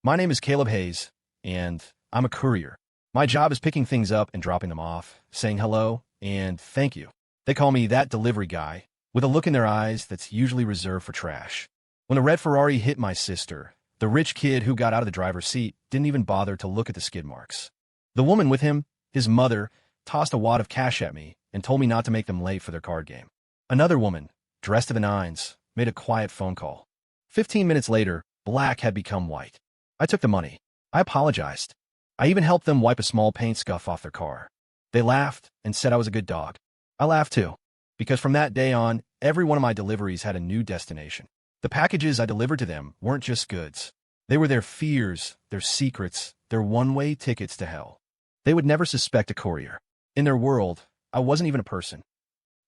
My name is Caleb Hayes, and I'm a courier. My job is picking things up and dropping them off, saying hello and thank you. They call me that delivery guy, with a look in their eyes that's usually reserved for trash. When the red Ferrari hit my sister, the rich kid who got out of the driver's seat didn't even bother to look at the skid marks. The woman with him, his mother, tossed a wad of cash at me and told me not to make them late for their card game. Another woman, dressed to the nines, made a quiet phone call. 15 minutes later, black had become white. I took the money. I apologized. I even helped them wipe a small paint scuff off their car. They laughed and said I was a good dog. I laughed too, because from that day on, every one of my deliveries had a new destination. The packages I delivered to them weren't just goods. They were their fears, their secrets, their one-way tickets to hell. They would never suspect a courier. In their world, I wasn't even a person.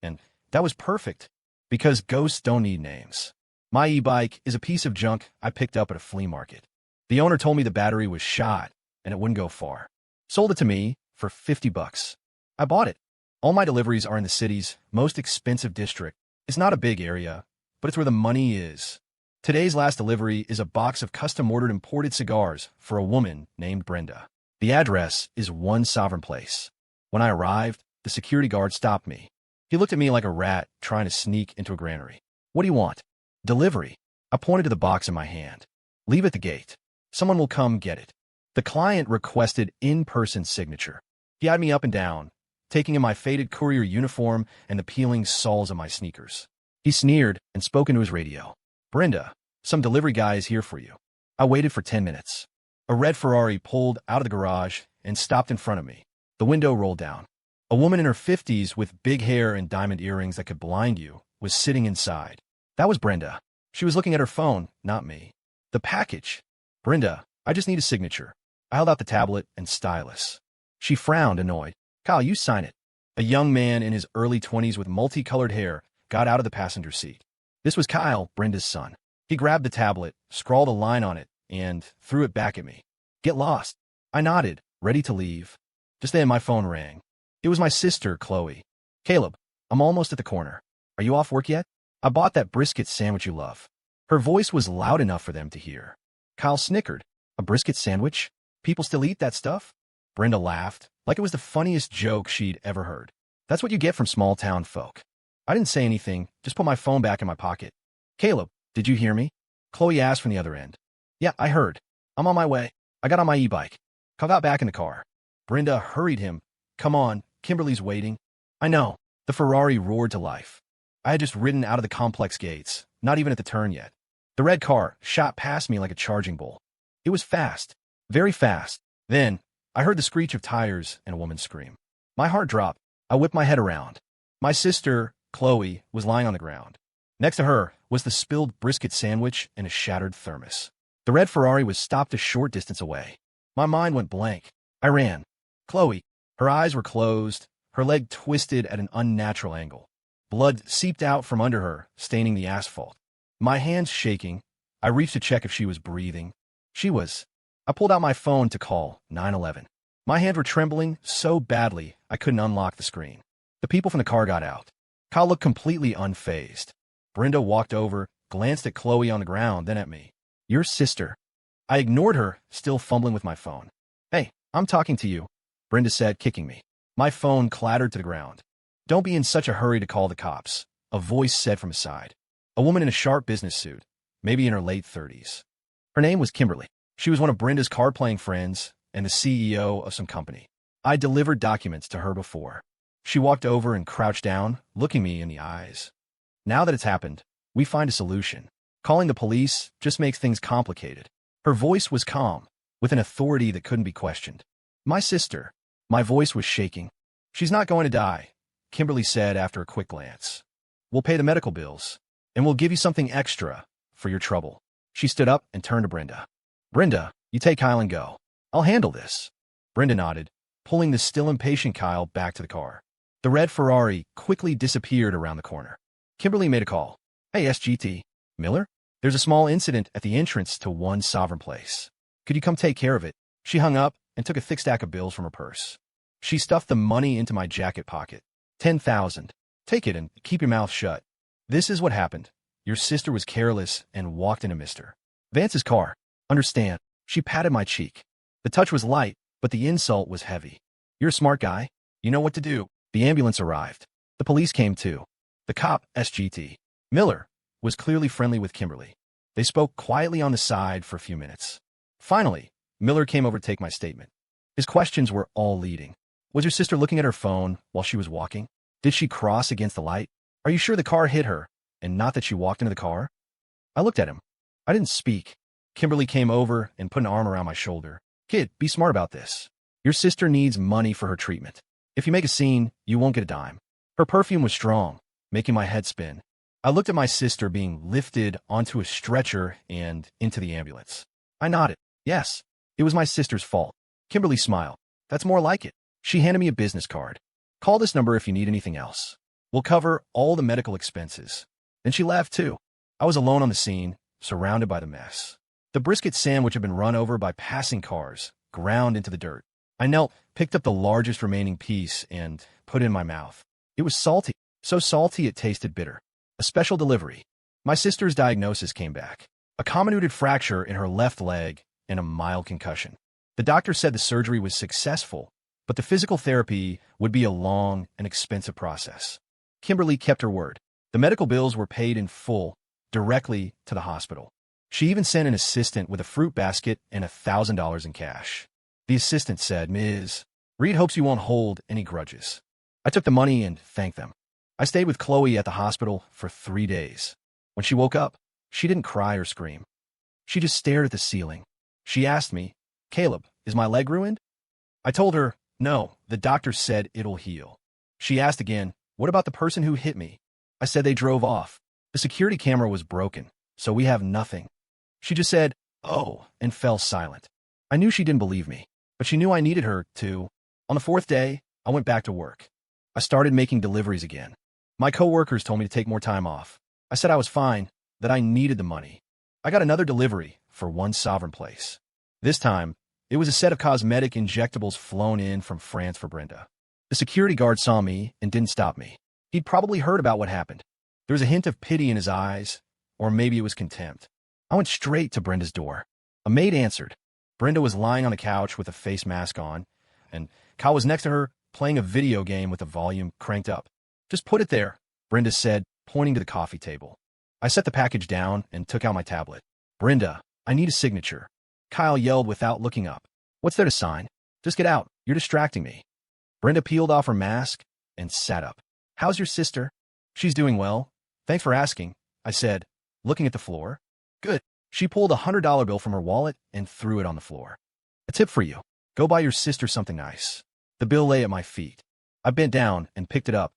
And that was perfect, because ghosts don't need names. My e-bike is a piece of junk I picked up at a flea market. The owner told me the battery was shot and it wouldn't go far. Sold it to me for $50. I bought it. All my deliveries are in the city's most expensive district. It's not a big area, but it's where the money is. Today's last delivery is a box of custom-ordered imported cigars for a woman named Brenda. The address is One Sovereign Place. When I arrived, the security guard stopped me. He looked at me like a rat trying to sneak into a granary. What do you want? Delivery. I pointed to the box in my hand. Leave at the gate. Someone will come get it. The client requested in-person signature. He eyed me up and down, taking in my faded courier uniform and the peeling soles of my sneakers. He sneered and spoke into his radio. Brenda, some delivery guy is here for you. I waited for 10 minutes. A red Ferrari pulled out of the garage and stopped in front of me. The window rolled down. A woman in her 50s with big hair and diamond earrings that could blind you was sitting inside. That was Brenda. She was looking at her phone, not me. The package. Brenda, I just need a signature. I held out the tablet and stylus. She frowned, annoyed. Kyle, you sign it. A young man in his early 20s with multicolored hair got out of the passenger seat. This was Kyle, Brenda's son. He grabbed the tablet, scrawled a line on it, and threw it back at me. Get lost. I nodded, ready to leave. Just then my phone rang. It was my sister, Chloe. Caleb, I'm almost at the corner. Are you off work yet? I bought that brisket sandwich you love. Her voice was loud enough for them to hear. Kyle snickered. A brisket sandwich? People still eat that stuff? Brenda laughed, like it was the funniest joke she'd ever heard. That's what you get from small-town folk. I didn't say anything, just put my phone back in my pocket. Caleb, did you hear me? Chloe asked from the other end. Yeah, I heard. I'm on my way. I got on my e-bike. Kyle got back in the car. Brenda hurried him. Come on, Kimberly's waiting. I know. The Ferrari roared to life. I had just ridden out of the complex gates, not even at the turn yet. The red car shot past me like a charging bull. It was fast, very fast. Then, I heard the screech of tires and a woman scream. My heart dropped. I whipped my head around. My sister, Chloe, was lying on the ground. Next to her was the spilled brisket sandwich and a shattered thermos. The red Ferrari was stopped a short distance away. My mind went blank. I ran. Chloe, her eyes were closed, her leg twisted at an unnatural angle. Blood seeped out from under her, staining the asphalt. My hands shaking, I reached to check if she was breathing. She was. I pulled out my phone to call 911. My hands were trembling so badly I couldn't unlock the screen. The people from the car got out. Kyle looked completely unfazed. Brenda walked over, glanced at Chloe on the ground, then at me. Your sister. I ignored her, still fumbling with my phone. Hey, I'm talking to you, Brenda said, kicking me. My phone clattered to the ground. Don't be in such a hurry to call the cops, a voice said from his side. A woman in a sharp business suit, maybe in her late 30s. Her name was Kimberly. She was one of Brenda's card-playing friends and the CEO of some company. I delivered documents to her before. She walked over and crouched down, looking me in the eyes. Now that it's happened, we find a solution. Calling the police just makes things complicated. Her voice was calm, with an authority that couldn't be questioned. My sister. My voice was shaking. She's not going to die, Kimberly said after a quick glance. We'll pay the medical bills, and we'll give you something extra for your trouble. She stood up and turned to Brenda. Brenda, you take Kyle and go. I'll handle this. Brenda nodded, pulling the still impatient Kyle back to the car. The red Ferrari quickly disappeared around the corner. Kimberly made a call. Hey, SGT. Miller? There's a small incident at the entrance to One Sovereign Place. Could you come take care of it? She hung up and took a thick stack of bills from her purse. She stuffed the money into my jacket pocket. 10,000. Take it and keep your mouth shut. This is what happened. Your sister was careless and walked into Mr. Vance's car. Understand? She patted my cheek. The touch was light, but the insult was heavy. You're a smart guy. You know what to do. The ambulance arrived. The police came too. The cop, SGT. Miller, was clearly friendly with Kimberly. They spoke quietly on the side for a few minutes. Finally, Miller came over to take my statement. His questions were all leading. Was your sister looking at her phone while she was walking? Did she cross against the light? Are you sure the car hit her, and not that she walked into the car? I looked at him. I didn't speak. Kimberly came over and put an arm around my shoulder. Kid, be smart about this. Your sister needs money for her treatment. If you make a scene, you won't get a dime. Her perfume was strong, making my head spin. I looked at my sister being lifted onto a stretcher and into the ambulance. I nodded. Yes, it was my sister's fault. Kimberly smiled. That's more like it. She handed me a business card. Call this number if you need anything else. We'll cover all the medical expenses. Then she left too. I was alone on the scene, surrounded by the mess. The brisket sandwich had been run over by passing cars, ground into the dirt. I knelt, picked up the largest remaining piece, and put it in my mouth. It was salty, so salty it tasted bitter. A special delivery. My sister's diagnosis came back. A comminuted fracture in her left leg and a mild concussion. The doctor said the surgery was successful, but the physical therapy would be a long and expensive process. Kimberly kept her word. The medical bills were paid in full, directly to the hospital. She even sent an assistant with a fruit basket and $1,000 in cash. The assistant said, Ms. Reed hopes you won't hold any grudges. I took the money and thanked them. I stayed with Chloe at the hospital for 3 days. When she woke up, she didn't cry or scream. She just stared at the ceiling. She asked me, Caleb, is my leg ruined? I told her, no, the doctor said it'll heal. She asked again, what about the person who hit me? I said they drove off. The security camera was broken, so we have nothing. She just said, oh, and fell silent. I knew she didn't believe me, but she knew I needed her to. On the 4th day, I went back to work. I started making deliveries again. My coworkers told me to take more time off. I said I was fine, that I needed the money. I got another delivery for one sovereign place. This time, it was a set of cosmetic injectables flown in from France for Brenda. The security guard saw me and didn't stop me. He'd probably heard about what happened. There was a hint of pity in his eyes, or maybe it was contempt. I went straight to Brenda's door. A maid answered. Brenda was lying on the couch with a face mask on, and Kyle was next to her playing a video game with the volume cranked up. Just put it there, Brenda said, pointing to the coffee table. I set the package down and took out my tablet. Brenda, I need a signature. Kyle yelled without looking up. What's there to sign? Just get out. You're distracting me. Brenda peeled off her mask and sat up. How's your sister? She's doing well. Thanks for asking, I said, looking at the floor. Good. She pulled a $100 bill from her wallet and threw it on the floor. A tip for you. Go buy your sister something nice. The bill lay at my feet. I bent down and picked it up.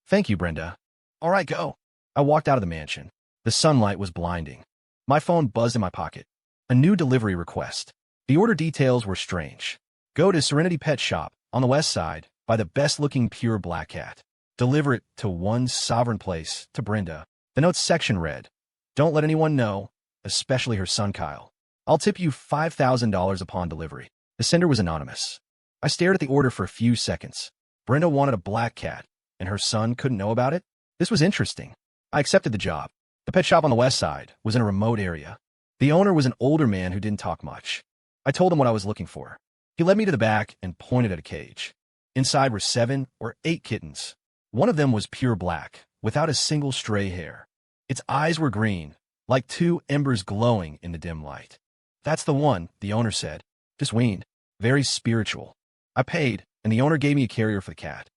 Thank you, Brenda. All right, go. I walked out of the mansion. The sunlight was blinding. My phone buzzed in my pocket. A new delivery request. The order details were strange. Go to Serenity Pet Shop on the west side, buy the best-looking pure black cat. Deliver it to one sovereign place, to Brenda. The notes section read, don't let anyone know, especially her son Kyle. I'll tip you $5,000 upon delivery. The sender was anonymous. I stared at the order for a few seconds. Brenda wanted a black cat, and her son couldn't know about it? This was interesting. I accepted the job. The pet shop on the west side was in a remote area. The owner was an older man who didn't talk much. I told him what I was looking for. He led me to the back and pointed at a cage. Inside were 7 or 8 kittens. One of them was pure black, without a single stray hair. Its eyes were green, like 2 embers glowing in the dim light. That's the one, the owner said. Just weaned. Very spiritual. I paid, and the owner gave me a carrier for the cat.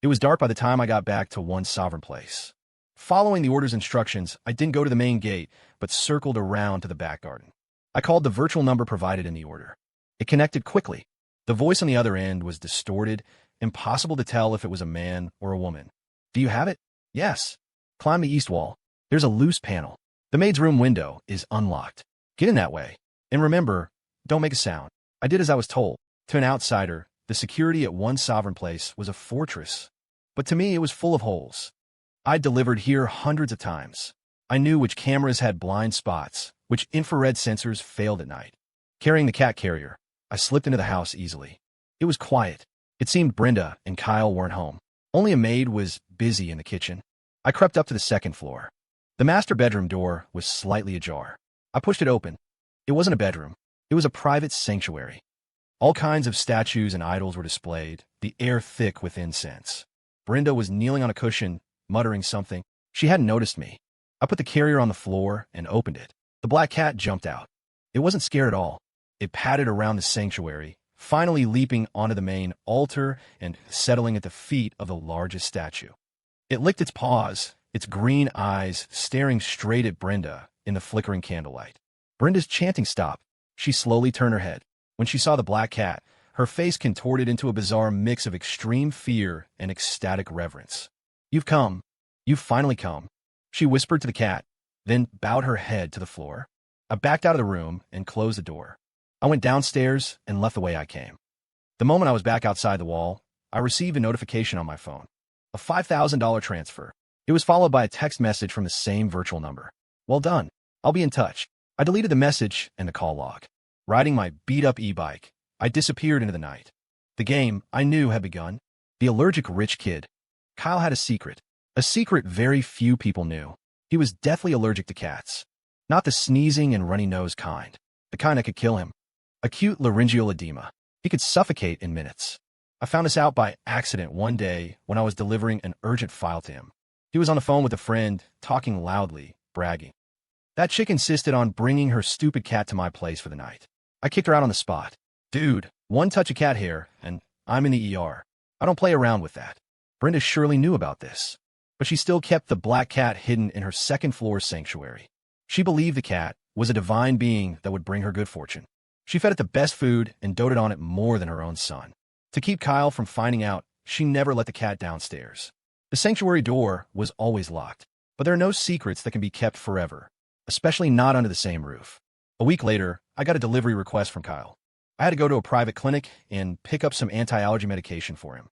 It was dark by the time I got back to one sovereign place. Following the order's instructions, I didn't go to the main gate, but circled around to the back garden. I called the virtual number provided in the order. It connected quickly. The voice on the other end was distorted, impossible to tell if it was a man or a woman. Do you have it? Yes. Climb the east wall. There's a loose panel. The maid's room window is unlocked. Get in that way. And remember, don't make a sound. I did as I was told. To an outsider, the security at one sovereign place was a fortress. But to me, it was full of holes. I'd delivered here hundreds of times. I knew which cameras had blind spots, which infrared sensors failed at night. Carrying the cat carrier, I slipped into the house easily. It was quiet. It seemed Brenda and Kyle weren't home. Only a maid was busy in the kitchen. I crept up to the 2nd floor. The master bedroom door was slightly ajar. I pushed it open. It wasn't a bedroom. It was a private sanctuary. All kinds of statues and idols were displayed, the air thick with incense. Brenda was kneeling on a cushion, muttering something. She hadn't noticed me. I put the carrier on the floor and opened it. The black cat jumped out. It wasn't scared at all. It padded around the sanctuary, finally leaping onto the main altar and settling at the feet of the largest statue. It licked its paws, its green eyes staring straight at Brenda in the flickering candlelight. Brenda's chanting stopped. She slowly turned her head. When she saw the black cat, her face contorted into a bizarre mix of extreme fear and ecstatic reverence. "You've come. You've finally come," she whispered to the cat, then bowed her head to the floor. I backed out of the room and closed the door. I went downstairs and left the way I came. The moment I was back outside the wall, I received a notification on my phone. A $5,000 transfer. It was followed by a text message from the same virtual number. "Well done. I'll be in touch." I deleted the message and the call log. Riding my beat-up e-bike, I disappeared into the night. The game, I knew, had begun. The allergic rich kid. Kyle had a secret very few people knew. He was deathly allergic to cats. Not the sneezing and runny nose kind. The kind that could kill him. Acute laryngeal edema. He could suffocate in minutes. I found this out by accident one day when I was delivering an urgent file to him. He was on the phone with a friend, talking loudly, bragging. That chick insisted on bringing her stupid cat to my place for the night. I kicked her out on the spot. "Dude, one touch of cat hair, and I'm in the ER. I don't play around with that." Brenda surely knew about this, but she still kept the black cat hidden in her second-floor sanctuary. She believed the cat was a divine being that would bring her good fortune. She fed it the best food and doted on it more than her own son. To keep Kyle from finding out, she never let the cat downstairs. The sanctuary door was always locked, but there are no secrets that can be kept forever, especially not under the same roof. A week later, I got a delivery request from Kyle. I had to go to a private clinic and pick up some anti-allergy medication for him.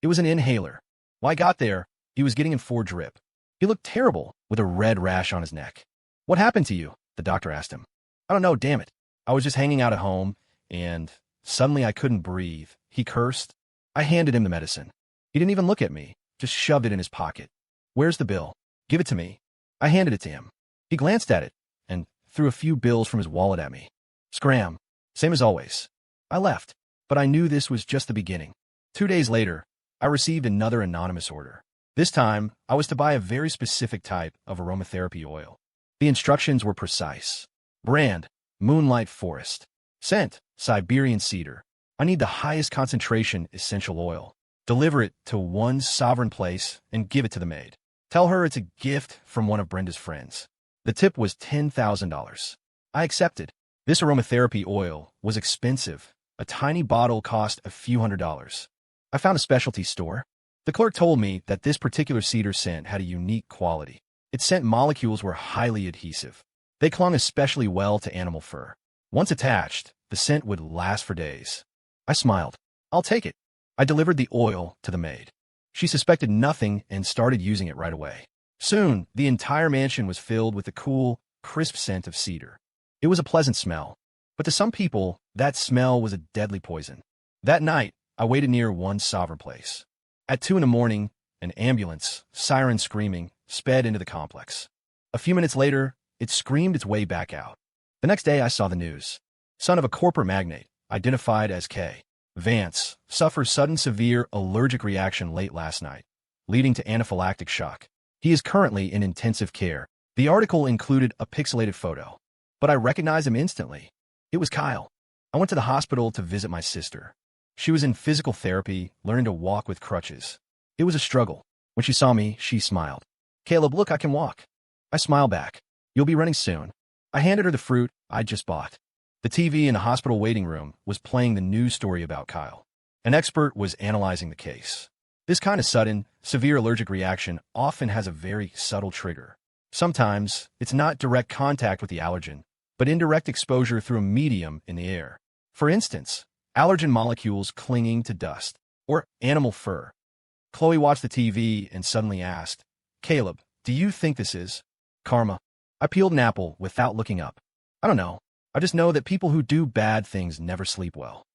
It was an inhaler. When I got there, he was getting in for drip. He looked terrible, with a red rash on his neck. "What happened to you?" the doctor asked him. "I don't know, damn it. I was just hanging out at home, and suddenly I couldn't breathe." He cursed. I handed him the medicine. He didn't even look at me, just shoved it in his pocket. "Where's the bill? Give it to me." I handed it to him. He glanced at it and threw a few bills from his wallet at me. Scram. Same as always. I left, but I knew this was just the beginning. 2 days later, I received another anonymous order. This time, I was to buy a very specific type of aromatherapy oil. The instructions were precise. Brand, Moonlight Forest. Scent, Siberian Cedar. I need the highest concentration essential oil. Deliver it to one sovereign place and give it to the maid. Tell her it's a gift from one of Brenda's friends. The tip was $10,000. I accepted. This aromatherapy oil was expensive. A tiny bottle cost a few $100s. I found a specialty store. The clerk told me that this particular cedar scent had a unique quality. Its scent molecules were highly adhesive. They clung especially well to animal fur. Once attached, the scent would last for days. I smiled. "I'll take it." I delivered the oil to the maid. She suspected nothing and started using it right away. Soon, the entire mansion was filled with the cool, crisp scent of cedar. It was a pleasant smell, but to some people, that smell was a deadly poison. That night, I waited near one sovereign place. At 2 a.m, an ambulance, siren screaming, sped into the complex. A few minutes later, it screamed its way back out. The next day, I saw the news. Son of a corporate magnate, identified as K. Vance, suffers sudden severe allergic reaction late last night, leading to anaphylactic shock. He is currently in intensive care. The article included a pixelated photo, but I recognized him instantly. It was Kyle. I went to the hospital to visit my sister. She was in physical therapy, learning to walk with crutches. It was a struggle. When she saw me, she smiled. "Caleb, look, I can walk." I smiled back. "You'll be running soon." I handed her the fruit I'd just bought. The TV in the hospital waiting room was playing the news story about Kyle. An expert was analyzing the case. This kind of sudden, severe allergic reaction often has a very subtle trigger. Sometimes, it's not direct contact with the allergen, but indirect exposure through a medium in the air. For instance, allergen molecules clinging to dust, or animal fur. Chloe watched the TV and suddenly asked, "Caleb, do you think this is karma?" I peeled an apple without looking up. "I don't know. I just know that people who do bad things never sleep well."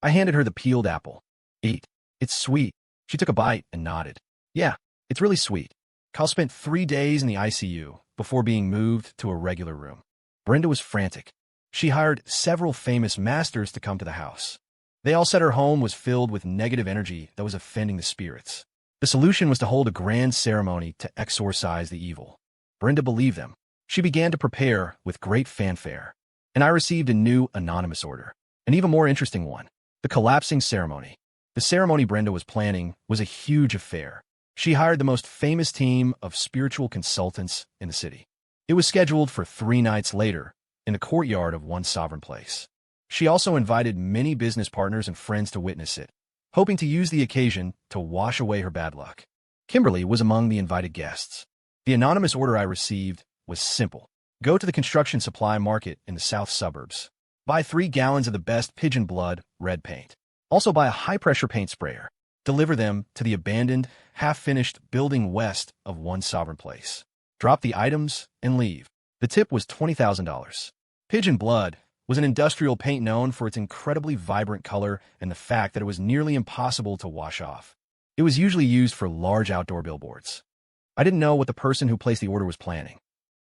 I handed her the peeled apple. "Eat. It's sweet." She took a bite and nodded. "Yeah, it's really sweet." Kyle spent 3 days in the ICU before being moved to a regular room. Brenda was frantic. She hired several famous masters to come to the house. They all said her home was filled with negative energy that was offending the spirits. The solution was to hold a grand ceremony to exorcise the evil. Brenda believed them. She began to prepare with great fanfare. And I received a new anonymous order. An even more interesting one. The collapsing ceremony. The ceremony Brenda was planning was a huge affair. She hired the most famous team of spiritual consultants in the city. It was scheduled for 3 nights later in the courtyard of one sovereign place. She also invited many business partners and friends to witness it, hoping to use the occasion to wash away her bad luck. Kimberly was among the invited guests. The anonymous order I received was simple. Go to the construction supply market in the south suburbs. Buy 3 gallons of the best pigeon blood red paint. Also buy a high-pressure paint sprayer. Deliver them to the abandoned, half-finished building west of one sovereign place. Drop the items and leave. The tip was $20,000. Pigeon blood was an industrial paint known for its incredibly vibrant color and the fact that it was nearly impossible to wash off. It was usually used for large outdoor billboards. I didn't know what the person who placed the order was planning,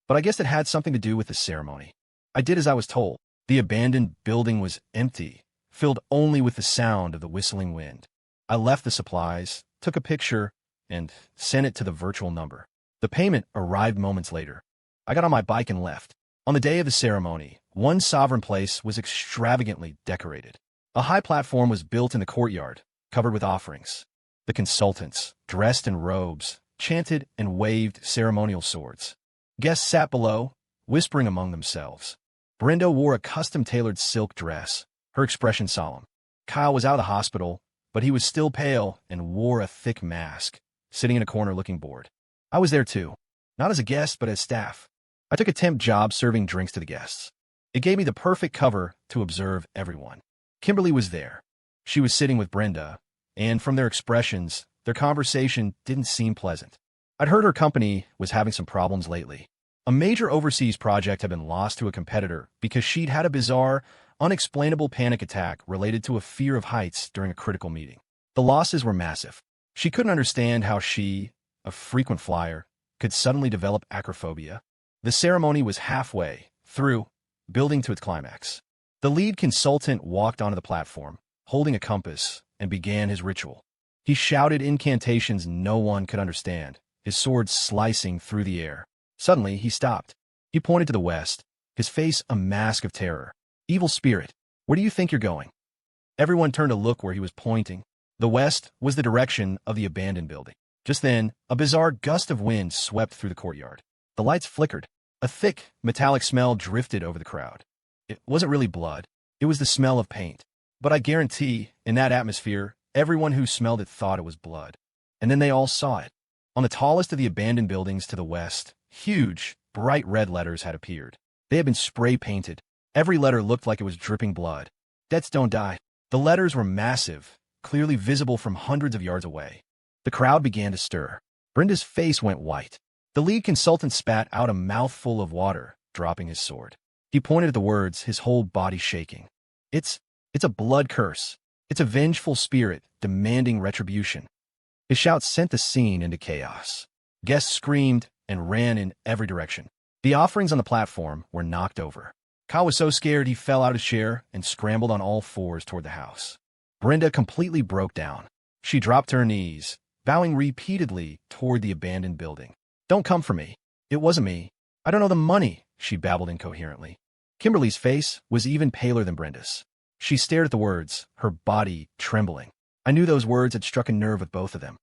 but I guess it had something to do with the ceremony. I did as I was told. The abandoned building was empty, filled only with the sound of the whistling wind. I left the supplies, took a picture, and sent it to the virtual number. The payment arrived moments later. I got on my bike and left. On the day of the ceremony, one sovereign place was extravagantly decorated. A high platform was built in the courtyard, covered with offerings. The consultants, dressed in robes, chanted and waved ceremonial swords. Guests sat below, whispering among themselves. Brenda wore a custom-tailored silk dress, her expression solemn. Kyle was out of the hospital, but he was still pale and wore a thick mask, sitting in a corner looking bored. I was there too, not as a guest but as staff. I took a temp job serving drinks to the guests. It gave me the perfect cover to observe everyone. Kimberly was there. She was sitting with Brenda, and from their expressions, their conversation didn't seem pleasant. I'd heard her company was having some problems lately. A major overseas project had been lost to a competitor because she'd had a bizarre, unexplainable panic attack related to a fear of heights during a critical meeting. The losses were massive. She couldn't understand how she, a frequent flyer, could suddenly develop acrophobia. The ceremony was halfway through, building to its climax. The lead consultant walked onto the platform, holding a compass, and began his ritual. He shouted incantations no one could understand, his sword slicing through the air. Suddenly, he stopped. He pointed to the west, his face a mask of terror. "Evil spirit, where do you think you're going?" Everyone turned to look where he was pointing. The west was the direction of the abandoned building. Just then, a bizarre gust of wind swept through the courtyard. The lights flickered. A thick, metallic smell drifted over the crowd. It wasn't really blood. It was the smell of paint. But I guarantee, in that atmosphere, everyone who smelled it thought it was blood. And then they all saw it. On the tallest of the abandoned buildings to the west, huge, bright red letters had appeared. They had been spray-painted. Every letter looked like it was dripping blood. "Debts don't die." The letters were massive, clearly visible from hundreds of yards away. The crowd began to stir. Brenda's face went white. The lead consultant spat out a mouthful of water, dropping his sword. He pointed at the words, his whole body shaking. It's a blood curse. It's a vengeful spirit demanding retribution." His shout sent the scene into chaos. Guests screamed and ran in every direction. The offerings on the platform were knocked over. Kyle was so scared he fell out of his chair and scrambled on all fours toward the house. Brenda completely broke down. She dropped to her knees, bowing repeatedly toward the abandoned building. "Don't come for me. It wasn't me. I don't know the money," she babbled incoherently. Kimberly's face was even paler than Brenda's. She stared at the words, her body trembling. I knew those words had struck a nerve with both of them.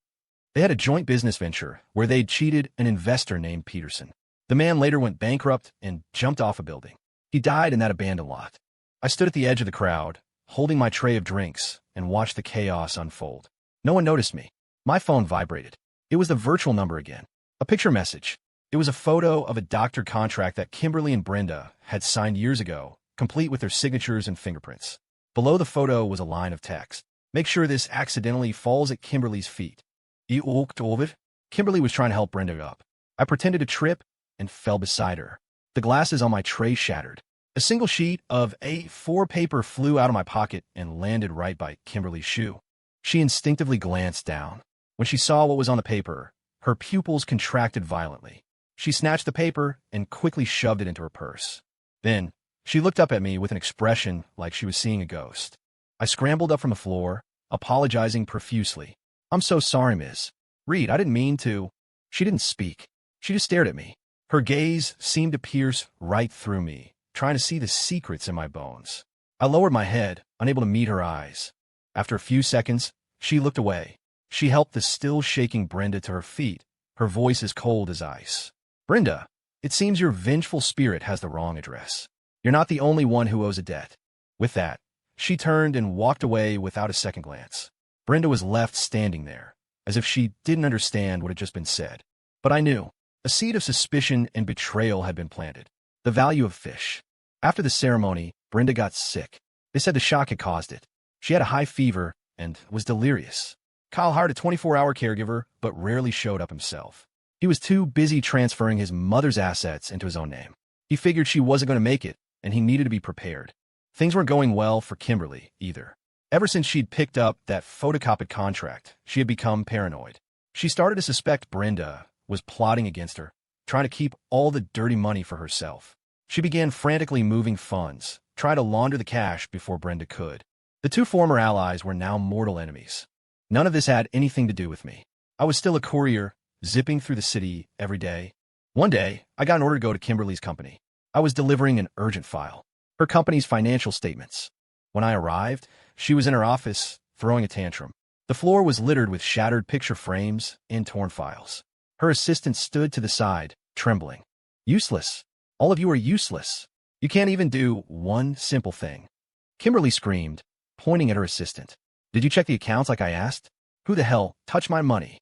They had a joint business venture where they'd cheated an investor named Peterson. The man later went bankrupt and jumped off a building. He died in that abandoned lot. I stood at the edge of the crowd, holding my tray of drinks, and watched the chaos unfold. No one noticed me. My phone vibrated. It was the virtual number again. A picture message. It was a photo of a doctored contract that Kimberly and Brenda had signed years ago, complete with their signatures and fingerprints. Below the photo was a line of text. "Make sure this accidentally falls at Kimberly's feet." "You walked over?" Kimberly was trying to help Brenda up. I pretended to trip and fell beside her. The glasses on my tray shattered. A single sheet of A4 paper flew out of my pocket and landed right by Kimberly's shoe. She instinctively glanced down. When she saw what was on the paper, her pupils contracted violently. She snatched the paper and quickly shoved it into her purse. Then, She looked up at me with an expression like she was seeing a ghost. I scrambled up from the floor, apologizing profusely. I'm so sorry, Miss Reed. I didn't mean to. She didn't speak. She just stared at me. Her gaze seemed to pierce right through me, trying to see the secrets in my bones. I lowered my head, unable to meet her eyes. After a few seconds, she looked away. She helped the still shaking Brenda to her feet, her voice as cold as ice. Brenda, it seems your vengeful spirit has the wrong address. You're not the only one who owes a debt. With that, she turned and walked away without a second glance. Brenda was left standing there, as if she didn't understand what had just been said. But I knew. A seed of suspicion and betrayal had been planted. The value of fish. After the ceremony, Brenda got sick. They said the shock had caused it. She had a high fever and was delirious. Kyle hired a 24-hour caregiver, but rarely showed up himself. He was too busy transferring his mother's assets into his own name. He figured she wasn't going to make it, and he needed to be prepared. Things weren't going well for Kimberly, either. Ever since she'd picked up that photocopied contract, she had become paranoid. She started to suspect Brenda was plotting against her, trying to keep all the dirty money for herself. She began frantically moving funds, trying to launder the cash before Brenda could. The two former allies were now mortal enemies. None of this had anything to do with me. I was still a courier, zipping through the city every day. One day, I got an order to go to Kimberly's company. I was delivering an urgent file, her company's financial statements. When I arrived, she was in her office, throwing a tantrum. The floor was littered with shattered picture frames and torn files. Her assistant stood to the side, trembling. Useless. All of you are useless. You can't even do one simple thing. Kimberly screamed, pointing at her assistant. Did you check the accounts like I asked? Who the hell touched my money?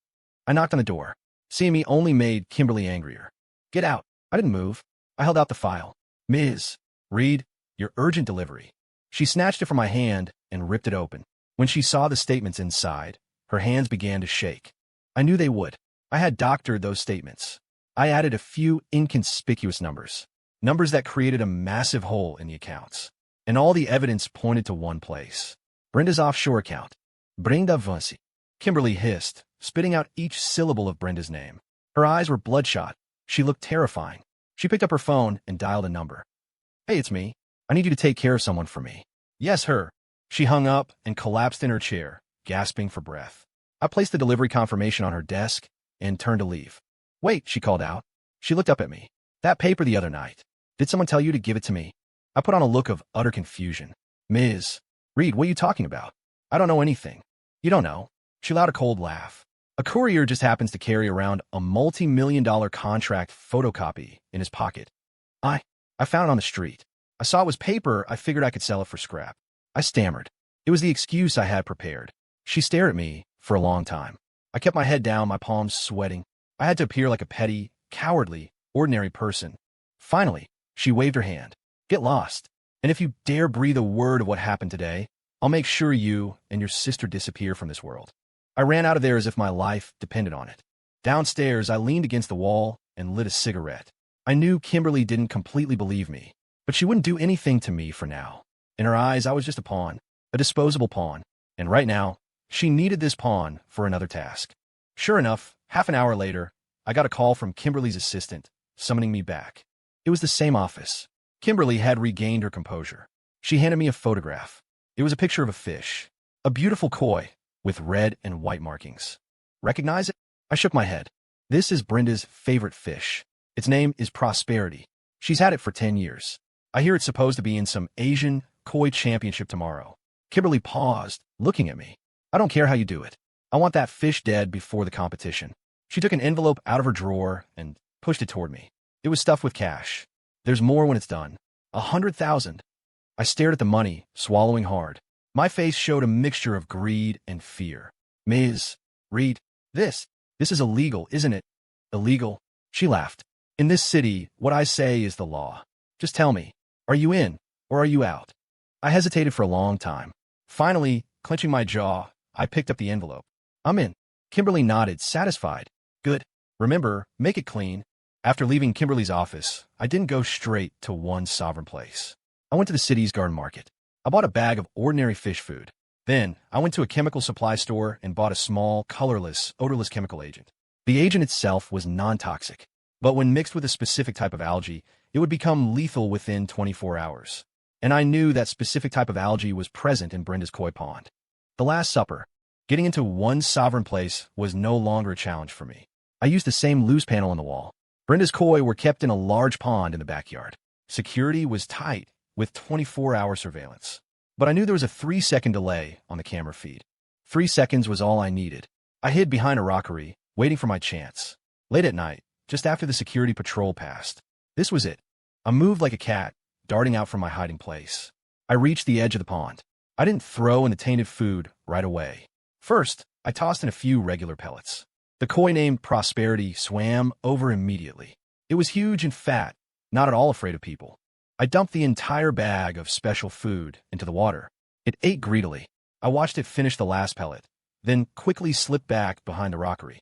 I knocked on the door. Seeing me only made Kimberly angrier. Get out. I didn't move. I held out the file. Ms. Reed, your urgent delivery. She snatched it from my hand and ripped it open. When she saw the statements inside, her hands began to shake. I knew they would. I had doctored those statements. I added a few inconspicuous numbers. Numbers that created a massive hole in the accounts. And all the evidence pointed to one place. Brenda's offshore account. Brenda Vinci. Kimberly hissed, spitting out each syllable of Brenda's name. Her eyes were bloodshot. She looked terrifying. She picked up her phone and dialed a number. Hey, it's me. I need you to take care of someone for me. Yes, her. She hung up and collapsed in her chair, gasping for breath. I placed the delivery confirmation on her desk and turned to leave. Wait, she called out. She looked up at me. That paper the other night. Did someone tell you to give it to me? I put on a look of utter confusion. Ms. Reed, what are you talking about? I don't know anything. You don't know. She let out a cold laugh. A courier just happens to carry around a multi-million-dollar contract photocopy in his pocket. I found it on the street. I saw it was paper. I figured I could sell it for scrap. I stammered. It was the excuse I had prepared. She stared at me for a long time. I kept my head down, my palms sweating. I had to appear like a petty, cowardly, ordinary person. Finally, she waved her hand. Get lost. And if you dare breathe a word of what happened today, I'll make sure you and your sister disappear from this world. I ran out of there as if my life depended on it. Downstairs, I leaned against the wall and lit a cigarette. I knew Kimberly didn't completely believe me, but she wouldn't do anything to me for now. In her eyes, I was just a pawn, a disposable pawn. And right now, she needed this pawn for another task. Sure enough, half an hour later, I got a call from Kimberly's assistant, summoning me back. It was the same office. Kimberly had regained her composure. She handed me a photograph. It was a picture of a fish, a beautiful koi, with red and white markings. Recognize it? I shook my head. This is Brenda's favorite fish. Its name is Prosperity. She's had it for 10 years. I hear it's supposed to be in some Asian koi championship tomorrow. Kimberly paused, looking at me. I don't care how you do it. I want that fish dead before the competition. She took an envelope out of her drawer and pushed it toward me. It was stuffed with cash. There's more when it's done. 100,000. I stared at the money, swallowing hard. My face showed a mixture of greed and fear. Ms. Reed, this is illegal, isn't it? Illegal? She laughed. In this city, what I say is the law. Just tell me, are you in or are you out? I hesitated for a long time. Finally, clenching my jaw, I picked up the envelope. I'm in. Kimberly nodded, satisfied. Good. Remember, make it clean. After leaving Kimberly's office, I didn't go straight to one sovereign place. I went to the city's garden market. I bought a bag of ordinary fish food. Then, I went to a chemical supply store and bought a small, colorless, odorless chemical agent. The agent itself was non-toxic, but when mixed with a specific type of algae, it would become lethal within 24 hours. And I knew that specific type of algae was present in Brenda's koi pond. The Last Supper. Getting into one sovereign place was no longer a challenge for me. I used the same loose panel on the wall. Brenda's koi were kept in a large pond in the backyard. Security was tight, with 24-hour surveillance. But I knew there was a 3-second delay on the camera feed. 3 seconds was all I needed. I hid behind a rockery, waiting for my chance. Late at night, just after the security patrol passed. This was it. I moved like a cat, darting out from my hiding place. I reached the edge of the pond. I didn't throw in the tainted food right away. First, I tossed in a few regular pellets. The koi named Prosperity swam over immediately. It was huge and fat, not at all afraid of people. I dumped the entire bag of special food into the water. It ate greedily. I watched it finish the last pellet, then quickly slip back behind the rockery.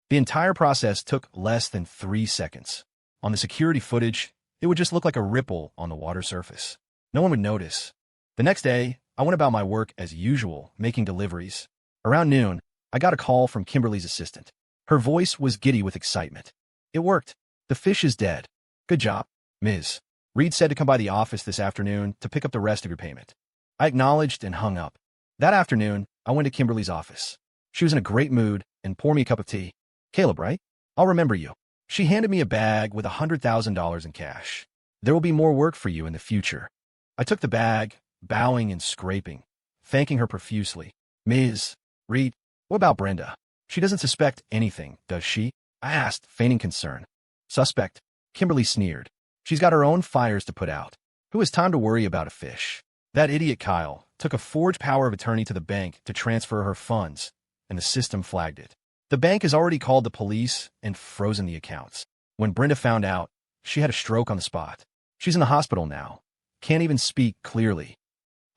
The entire process took less than 3 seconds. On the security footage, it would just look like a ripple on the water surface. No one would notice. The next day, I went about my work as usual, making deliveries. Around noon, I got a call from Kimberly's assistant. Her voice was giddy with excitement. It worked. The fish is dead. Good job, Ms. Reed said to come by the office this afternoon to pick up the rest of your payment. I acknowledged and hung up. That afternoon, I went to Kimberly's office. She was in a great mood and poured me a cup of tea. Caleb, right? I'll remember you. She handed me a bag with $100,000 in cash. There will be more work for you in the future. I took the bag, bowing and scraping, thanking her profusely. Ms. Reed, what about Brenda? She doesn't suspect anything, does she? I asked, feigning concern. Suspect, Kimberly sneered. She's got her own fires to put out. Who has time to worry about a fish? That idiot Kyle took a forged power of attorney to the bank to transfer her funds, and the system flagged it. The bank has already called the police and frozen the accounts. When Brenda found out, she had a stroke on the spot. She's in the hospital now. Can't even speak clearly.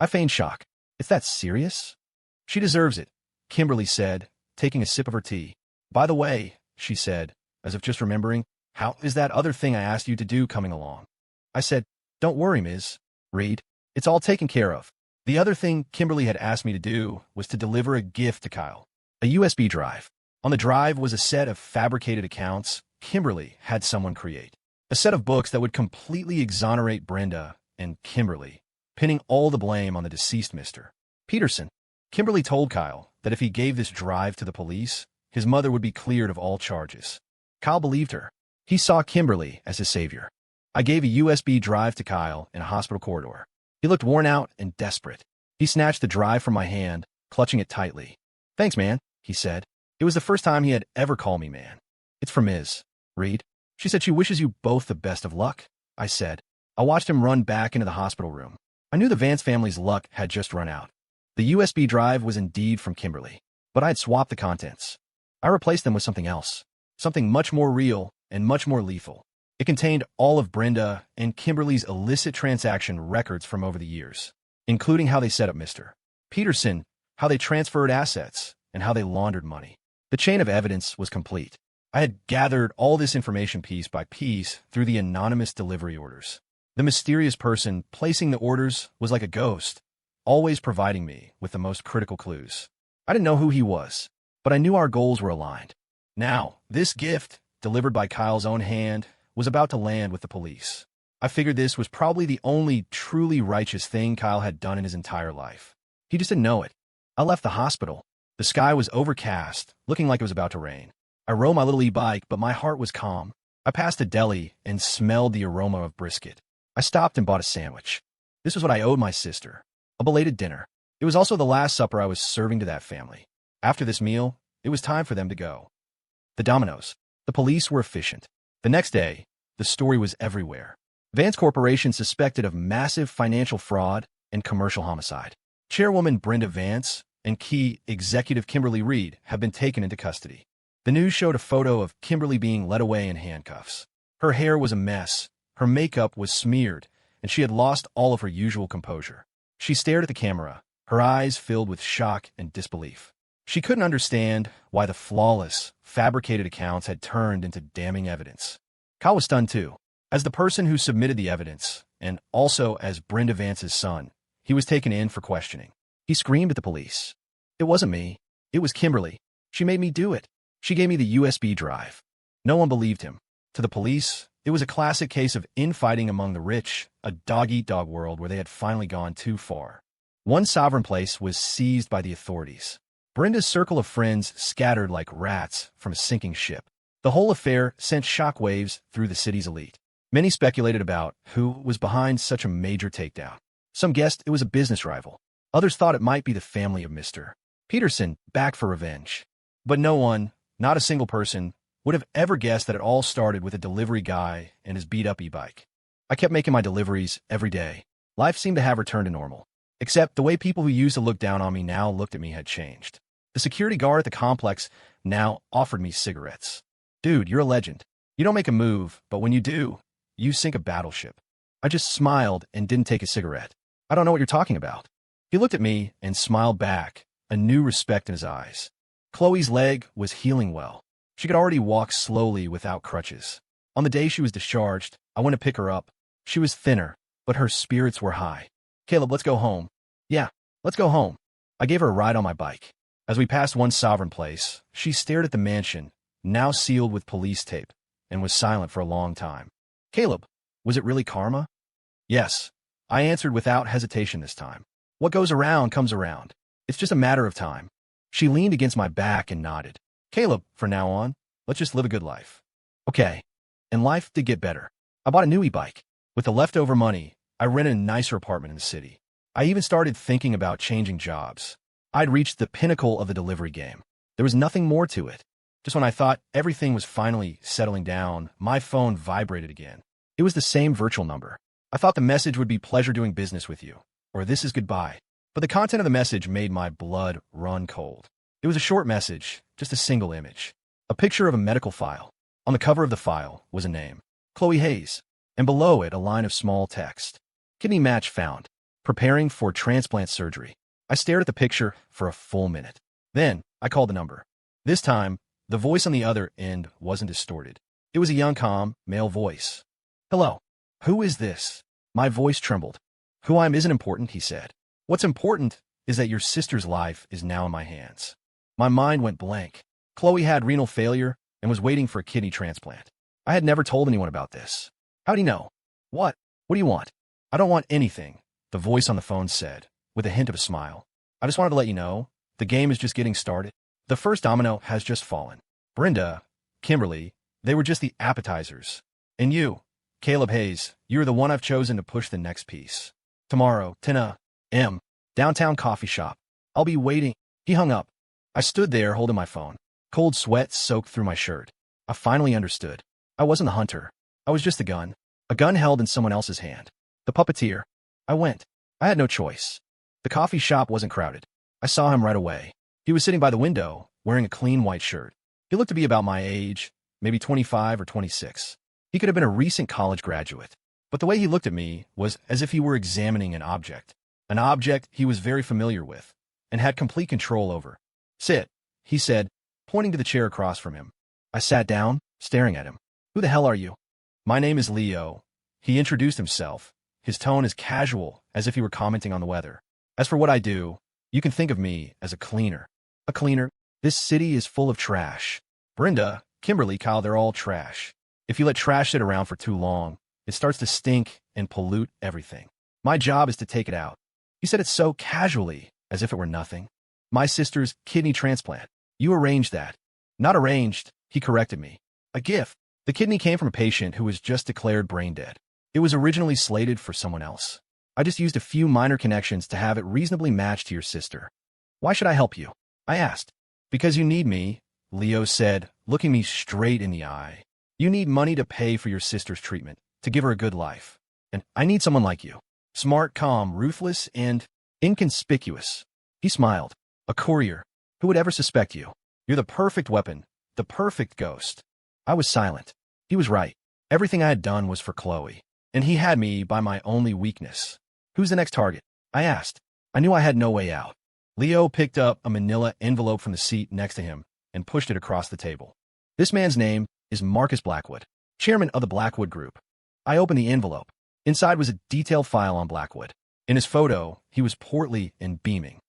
I feigned shock. It's that serious? She deserves it, Kimberly said, taking a sip of her tea. By the way, she said, as if just remembering, how is that other thing I asked you to do coming along? I said, don't worry, Ms. Reed. It's all taken care of. The other thing Kimberly had asked me to do was to deliver a gift to Kyle. A USB drive. On the drive was a set of fabricated accounts Kimberly had someone create. A set of books that would completely exonerate Brenda and Kimberly, pinning all the blame on the deceased Mr. Peterson. Kimberly told Kyle that if he gave this drive to the police, his mother would be cleared of all charges. Kyle believed her. He saw Kimberly as his savior. I gave a USB drive to Kyle in a hospital corridor. He looked worn out and desperate. He snatched the drive from my hand, clutching it tightly. Thanks, man, he said. It was the first time he had ever called me man. It's for Ms. Reed. She said she wishes you both the best of luck, I said. I watched him run back into the hospital room. I knew the Vance family's luck had just run out. The USB drive was indeed from Kimberly, but I had swapped the contents. I replaced them with something else, something much more real and much more lethal. It contained all of Brenda and Kimberly's illicit transaction records from over the years, including how they set up Mr. Peterson, how they transferred assets, and how they laundered money. The chain of evidence was complete. I had gathered all this information piece by piece through the anonymous delivery orders. The mysterious person placing the orders was like a ghost, always providing me with the most critical clues. I didn't know who he was, but I knew our goals were aligned. Now, this gift, delivered by Kyle's own hand, was about to land with the police. I figured this was probably the only truly righteous thing Kyle had done in his entire life. He just didn't know it. I left the hospital. The sky was overcast, looking like it was about to rain. I rode my little e-bike, but my heart was calm. I passed a deli and smelled the aroma of brisket. I stopped and bought a sandwich. This was what I owed my sister, a belated dinner. It was also the last supper I was serving to that family. After this meal, it was time for them to go. The Dominoes. The police were efficient. The next day, the story was everywhere. Vance Corporation suspected of massive financial fraud and commercial homicide. Chairwoman Brenda Vance and key executive Kimberly Reed have been taken into custody. The news showed a photo of Kimberly being led away in handcuffs. Her hair was a mess, her makeup was smeared, and she had lost all of her usual composure. She stared at the camera, her eyes filled with shock and disbelief. She couldn't understand why the flawless, fabricated accounts had turned into damning evidence. Kyle was stunned too. As the person who submitted the evidence, and also as Brenda Vance's son, he was taken in for questioning. He screamed at the police. It wasn't me. It was Kimberly. She made me do it. She gave me the USB drive. No one believed him. To the police, It was a classic case of infighting among the rich, a dog-eat-dog world where they had finally gone too far. One sovereign place was seized by the authorities. Brenda's circle of friends scattered like rats from a sinking ship. The whole affair sent shockwaves through the city's elite. Many speculated about who was behind such a major takedown. Some guessed it was a business rival. Others thought it might be the family of Mr. Peterson back for revenge. But no one, not a single person, would have ever guessed that it all started with a delivery guy and his beat-up e-bike. I kept making my deliveries every day. Life seemed to have returned to normal. Except the way people who used to look down on me now looked at me had changed. The security guard at the complex now offered me cigarettes. Dude, you're a legend. You don't make a move, but when you do, you sink a battleship. I just smiled and didn't take a cigarette. I don't know what you're talking about. He looked at me and smiled back, a new respect in his eyes. Chloe's leg was healing well. She could already walk slowly without crutches. On the day she was discharged, I went to pick her up. She was thinner, but her spirits were high. Caleb, let's go home. Yeah, let's go home. I gave her a ride on my bike. As we passed one sovereign place, she stared at the mansion, now sealed with police tape, and was silent for a long time. Caleb, was it really karma? Yes, I answered without hesitation this time. What goes around comes around. It's just a matter of time. She leaned against my back and nodded. Caleb, from now on, let's just live a good life. Okay. And life did get better. I bought a new e-bike. With the leftover money, I rented a nicer apartment in the city. I even started thinking about changing jobs. I'd reached the pinnacle of the delivery game. There was nothing more to it. Just when I thought everything was finally settling down, my phone vibrated again. It was the same virtual number. I thought the message would be pleasure doing business with you, or this is goodbye. But the content of the message made my blood run cold. It was a short message, just a single image. A picture of a medical file. On the cover of the file was a name, Chloe Hayes, and below it a line of small text. Kidney match found. Preparing for transplant surgery. I stared at the picture for a full minute. Then, I called the number. This time, the voice on the other end wasn't distorted. It was a young, calm, male voice. Hello. Who is this? My voice trembled. Who I am isn't important, he said. What's important is that your sister's life is now in my hands. My mind went blank. Chloe had renal failure and was waiting for a kidney transplant. I had never told anyone about this. How'd he know? What? What do you want? I don't want anything, the voice on the phone said, with a hint of a smile. I just wanted to let you know, the game is just getting started. The first domino has just fallen. Brenda, Kimberly, they were just the appetizers. And you, Caleb Hayes, you're the one I've chosen to push the next piece. Tomorrow, 10 a.m., downtown coffee shop. I'll be waiting. He hung up. I stood there holding my phone. Cold sweat soaked through my shirt. I finally understood. I wasn't the hunter. I was just the gun. A gun held in someone else's hand. The puppeteer. I went. I had no choice. The coffee shop wasn't crowded. I saw him right away. He was sitting by the window, wearing a clean white shirt. He looked to be about my age, maybe 25 or 26. He could have been a recent college graduate. But the way he looked at me was as if he were examining an object he was very familiar with and had complete control over. Sit, he said, pointing to the chair across from him. I sat down, staring at him. Who the hell are you? My name is Leo. He introduced himself, his tone as casual as if he were commenting on the weather. As for what I do, you can think of me as a cleaner. A cleaner? This city is full of trash. Brenda, Kimberly, Kyle, they're all trash. If you let trash sit around for too long, it starts to stink and pollute everything. My job is to take it out. He said it so casually, as if it were nothing. My sister's kidney transplant. You arranged that. Not arranged, he corrected me. A gift. The kidney came from a patient who was just declared brain dead. It was originally slated for someone else. I just used a few minor connections to have it reasonably matched to your sister. Why should I help you? I asked. Because you need me, Leo said, looking me straight in the eye. You need money to pay for your sister's treatment, to give her a good life. And I need someone like you. Smart, calm, ruthless, and inconspicuous. He smiled. A courier. Who would ever suspect you? You're the perfect weapon, the perfect ghost. I was silent. He was right. Everything I had done was for Chloe, and he had me by my only weakness. Who's the next target? I asked. I knew I had no way out. Leo picked up a manila envelope from the seat next to him and pushed it across the table. This man's name is Marcus Blackwood, chairman of the Blackwood Group. I opened the envelope. Inside was a detailed file on Blackwood. In his photo, he was portly and beaming.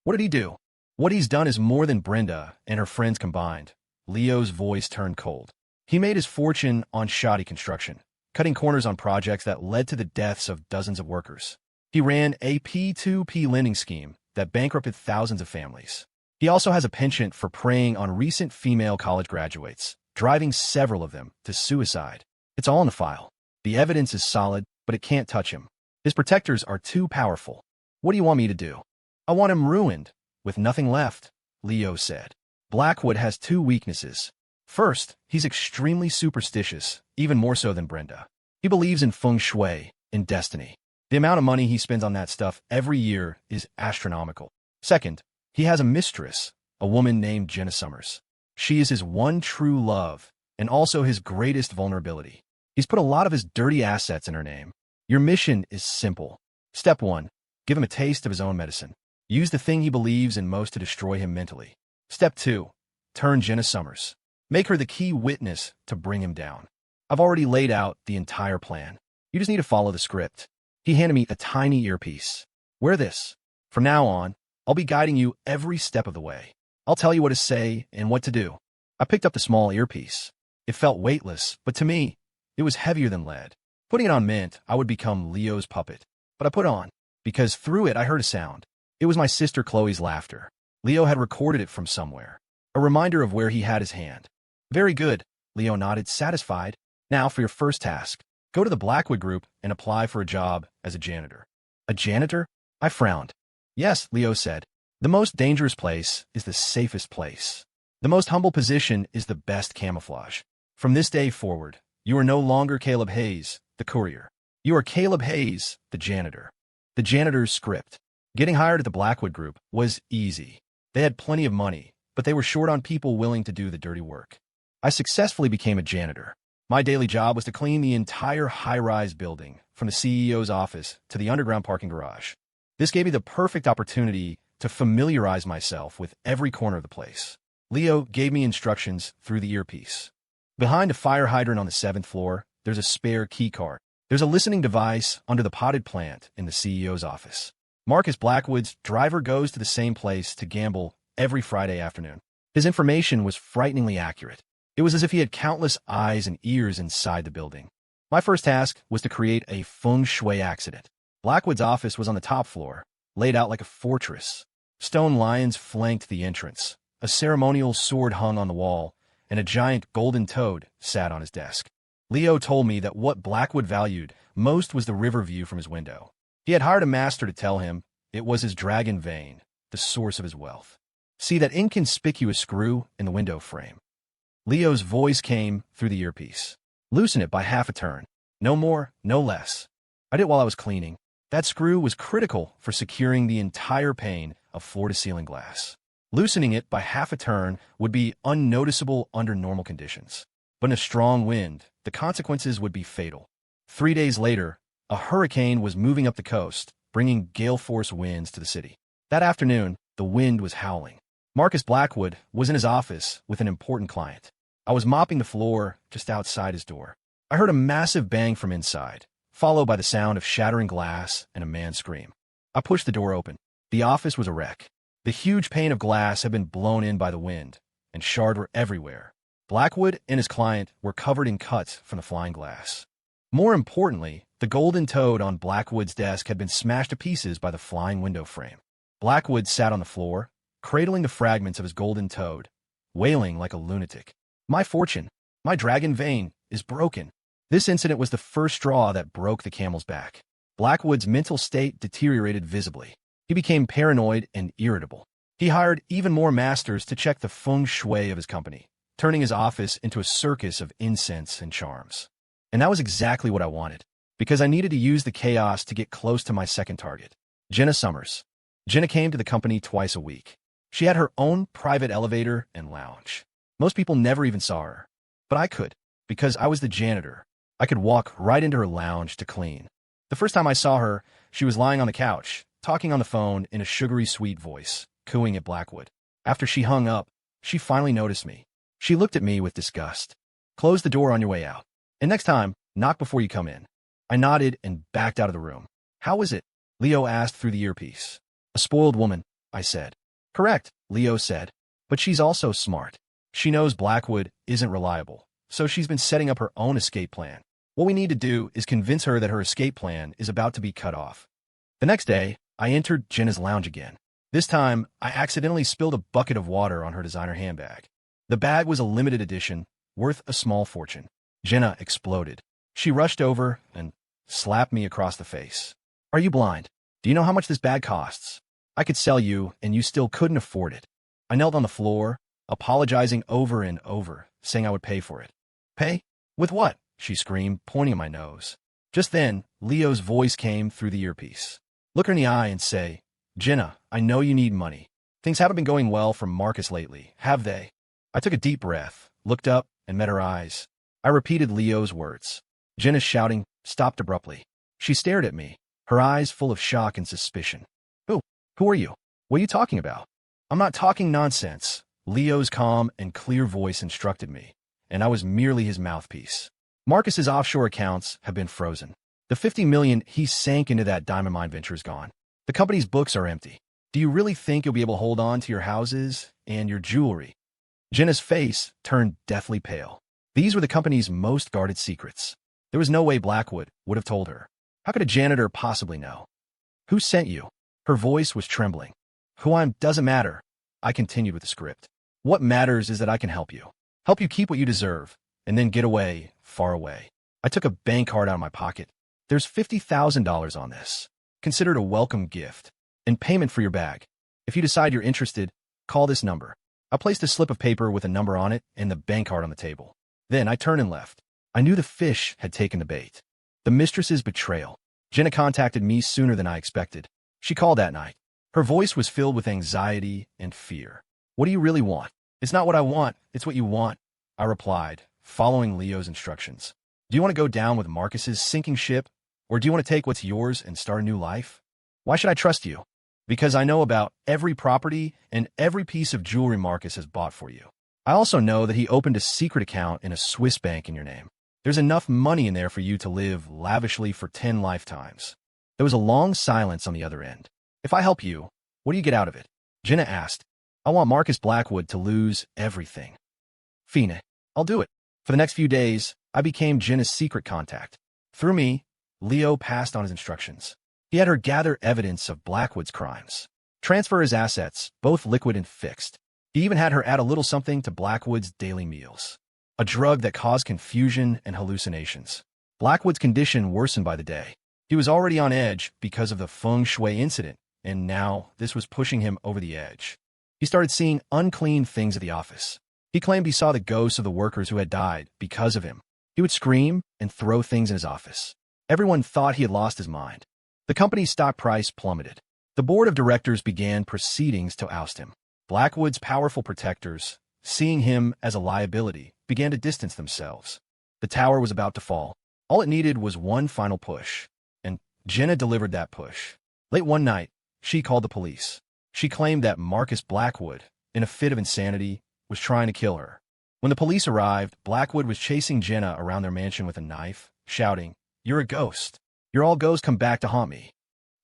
What did he do? What he's done is more than Brenda and her friends combined. Leo's voice turned cold. He made his fortune on shoddy construction, cutting corners on projects that led to the deaths of dozens of workers. He ran a P2P lending scheme that bankrupted thousands of families. He also has a penchant for preying on recent female college graduates, driving several of them to suicide. It's all in the file. The evidence is solid, but it can't touch him. His protectors are too powerful. What do you want me to do? I want him ruined, with nothing left, Leo said. Blackwood has two weaknesses. First, he's extremely superstitious, even more so than Brenda. He believes in feng shui, in destiny. The amount of money he spends on that stuff every year is astronomical. Second, he has a mistress, a woman named Jenna Summers. She is his one true love, and also his greatest vulnerability. He's put a lot of his dirty assets in her name. Your mission is simple. Step 1. Give him a taste of his own medicine. Use the thing he believes in most to destroy him mentally. Step 2. Turn Jenna Summers. Make her the key witness to bring him down. I've already laid out the entire plan. You just need to follow the script. He handed me a tiny earpiece. Wear this. From now on, I'll be guiding you every step of the way. I'll tell you what to say and what to do. I picked up the small earpiece. It felt weightless, but to me, it was heavier than lead. Putting it on meant I would become Leo's puppet. But I put on, because through it I heard a sound. It was my sister Chloe's laughter. Leo had recorded it from somewhere. A reminder of where he had his hand. Very good, Leo nodded, satisfied. Now for your first task. Go to the Blackwood Group and apply for a job as a janitor. A janitor? I frowned. Yes, Leo said. The most dangerous place is the safest place. The most humble position is the best camouflage. From this day forward, you are no longer Caleb Hayes, the courier. You are Caleb Hayes, the janitor. The janitor's script. Getting hired at the Blackwood Group was easy. They had plenty of money, but they were short on people willing to do the dirty work. I successfully became a janitor. My daily job was to clean the entire high-rise building, from the CEO's office to the underground parking garage. This gave me the perfect opportunity to familiarize myself with every corner of the place. Leo gave me instructions through the earpiece. Behind a fire hydrant on the 7th floor, there's a spare key card. There's a listening device under the potted plant in the CEO's office. Marcus Blackwood's driver goes to the same place to gamble every Friday afternoon. His information was frighteningly accurate. It was as if he had countless eyes and ears inside the building. My first task was to create a feng shui accident. Blackwood's office was on the top floor, laid out like a fortress. Stone lions flanked the entrance. A ceremonial sword hung on the wall, and a giant golden toad sat on his desk. Leo told me that what Blackwood valued most was the river view from his window. He had hired a master to tell him it was his dragon vein, the source of his wealth. See that inconspicuous screw in the window frame? Leo's voice came through the earpiece. Loosen it by half a turn. No more, no less. I did it while I was cleaning. That screw was critical for securing the entire pane of floor-to-ceiling glass. Loosening it by half a turn would be unnoticeable under normal conditions. But in a strong wind, the consequences would be fatal. 3 days later, a hurricane was moving up the coast, bringing gale-force winds to the city. That afternoon, the wind was howling. Marcus Blackwood was in his office with an important client. I was mopping the floor just outside his door. I heard a massive bang from inside, followed by the sound of shattering glass and a man's scream. I pushed the door open. The office was a wreck. The huge pane of glass had been blown in by the wind, and shards were everywhere. Blackwood and his client were covered in cuts from the flying glass. More importantly, the golden toad on Blackwood's desk had been smashed to pieces by the flying window frame. Blackwood sat on the floor, cradling the fragments of his golden toad, wailing like a lunatic. My fortune, my dragon vein, is broken. This incident was the first straw that broke the camel's back. Blackwood's mental state deteriorated visibly. He became paranoid and irritable. He hired even more masters to check the feng shui of his company, turning his office into a circus of incense and charms. And that was exactly what I wanted, because I needed to use the chaos to get close to my second target, Jenna Summers. Jenna came to the company twice a week. She had her own private elevator and lounge. Most people never even saw her, but I could, because I was the janitor. I could walk right into her lounge to clean. The first time I saw her, she was lying on the couch, talking on the phone in a sugary sweet voice, cooing at Blackwood. After she hung up, she finally noticed me. She looked at me with disgust. Close the door on your way out. And next time, knock before you come in. I nodded and backed out of the room. How is it? Leo asked through the earpiece. A spoiled woman, I said. Correct, Leo said. But she's also smart. She knows Blackwood isn't reliable, so she's been setting up her own escape plan. What we need to do is convince her that her escape plan is about to be cut off. The next day, I entered Jenna's lounge again. This time, I accidentally spilled a bucket of water on her designer handbag. The bag was a limited edition, worth a small fortune. Jenna exploded. She rushed over and slapped me across the face. Are you blind? Do you know how much this bag costs? I could sell you, and you still couldn't afford it. I knelt on the floor, apologizing over and over, saying I would pay for it. Pay? With what? She screamed, pointing at my nose. Just then, Leo's voice came through the earpiece. Look her in the eye and say, Jenna, I know you need money. Things haven't been going well for Marcus lately, have they? I took a deep breath, looked up, and met her eyes. I repeated Leo's words. Jenna's shouting stopped abruptly. She stared at me, her eyes full of shock and suspicion. Who are you? What are you talking about? I'm not talking nonsense. Leo's calm and clear voice instructed me, and I was merely his mouthpiece. Marcus's offshore accounts have been frozen. The $50 million he sank into that diamond mine venture is gone. The company's books are empty. Do you really think you'll be able to hold on to your houses and your jewelry? Jenna's face turned deathly pale. These were the company's most guarded secrets. There was no way Blackwood would have told her. How could a janitor possibly know? Who sent you? Her voice was trembling. Who I am doesn't matter. I continued with the script. What matters is that I can help you. Help you keep what you deserve, and then get away, far away. I took a bank card out of my pocket. There's $50,000 on this. Consider it a welcome gift, and payment for your bag. If you decide you're interested, call this number. I placed a slip of paper with a number on it and the bank card on the table. Then I turned and left. I knew the fish had taken the bait. The mistress's betrayal. Jenna contacted me sooner than I expected. She called that night. Her voice was filled with anxiety and fear. What do you really want? It's not what I want, it's what you want, I replied, following Leo's instructions. Do you want to go down with Marcus's sinking ship, or do you want to take what's yours and start a new life? Why should I trust you? Because I know about every property and every piece of jewelry Marcus has bought for you. I also know that he opened a secret account in a Swiss bank in your name. There's enough money in there for you to live lavishly for 10 lifetimes. There was a long silence on the other end. If I help you, what do you get out of it? Jenna asked. I want Marcus Blackwood to lose everything. Fine, I'll do it. For the next few days, I became Jenna's secret contact. Through me, Leo passed on his instructions. He had her gather evidence of Blackwood's crimes, transfer his assets, both liquid and fixed. He even had her add a little something to Blackwood's daily meals, a drug that caused confusion and hallucinations. Blackwood's condition worsened by the day. He was already on edge because of the feng shui incident, and now this was pushing him over the edge. He started seeing unclean things at the office. He claimed he saw the ghosts of the workers who had died because of him. He would scream and throw things in his office. Everyone thought he had lost his mind. The company's stock price plummeted. The board of directors began proceedings to oust him. Blackwood's powerful protectors, seeing him as a liability, began to distance themselves. The tower was about to fall. All it needed was one final push, and Jenna delivered that push. Late one night, she called the police. She claimed that Marcus Blackwood, in a fit of insanity, was trying to kill her. When the police arrived, Blackwood was chasing Jenna around their mansion with a knife, shouting, "You're a ghost. Your all ghosts come back to haunt me."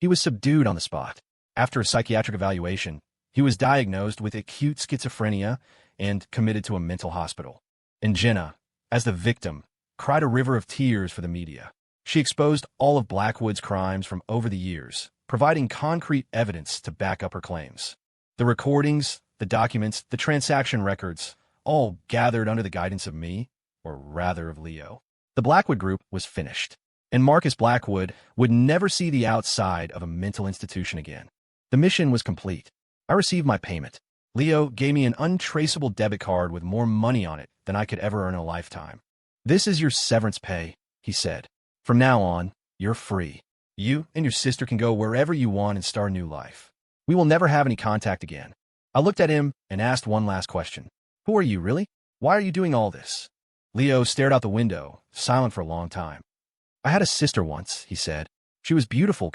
He was subdued on the spot. After a psychiatric evaluation, he was diagnosed with acute schizophrenia and committed to a mental hospital. And Jenna, as the victim, cried a river of tears for the media. She exposed all of Blackwood's crimes from over the years, providing concrete evidence to back up her claims. The recordings, the documents, the transaction records, all gathered under the guidance of me, or rather of Leo. The Blackwood Group was finished, and Marcus Blackwood would never see the outside of a mental institution again. The mission was complete. I received my payment. Leo gave me an untraceable debit card with more money on it than I could ever earn in a lifetime. "This is your severance pay," he said. "From now on, you're free. You and your sister can go wherever you want and start a new life. We will never have any contact again." I looked at him and asked one last question. "Who are you, really? Why are you doing all this?" Leo stared out the window, silent for a long time. "I had a sister once," he said. "She was beautiful,